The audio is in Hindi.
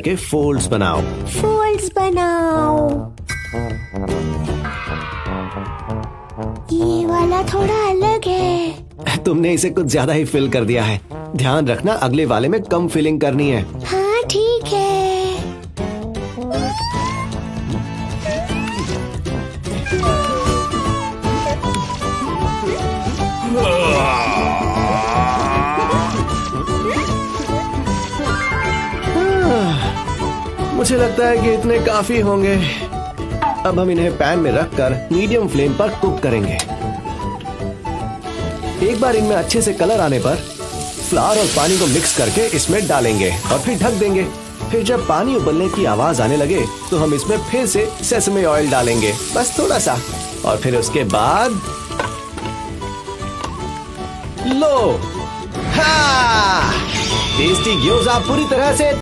के फोल्ड्स बनाओ। फोल्ड्स बनाओ। ये वाला थोड़ा अलग है। तुमने इसे कुछ ज्यादा ही फिल कर दिया है। ध्यान रखना अगले वाले में कम फिलिंग करनी है। हाँ ठीक है। मुझे लगता है कि इतने काफी होंगे। अब हम इन्हें पैन में रखकर मीडियम फ्लेम पर कुक करेंगे। एक बार इनमें अच्छे से कलर आने पर फ्लावर और पानी को मिक्स करके इसमें डालेंगे और फिर ढक देंगे। फिर जब पानी उबलने की आवाज आने लगे तो हम इसमें फिर से सेसमे ऑयल डालेंगे, बस थोड़ा सा। और फिर उसके बाद लो, टेस्टी ग्योजा पूरी तरह से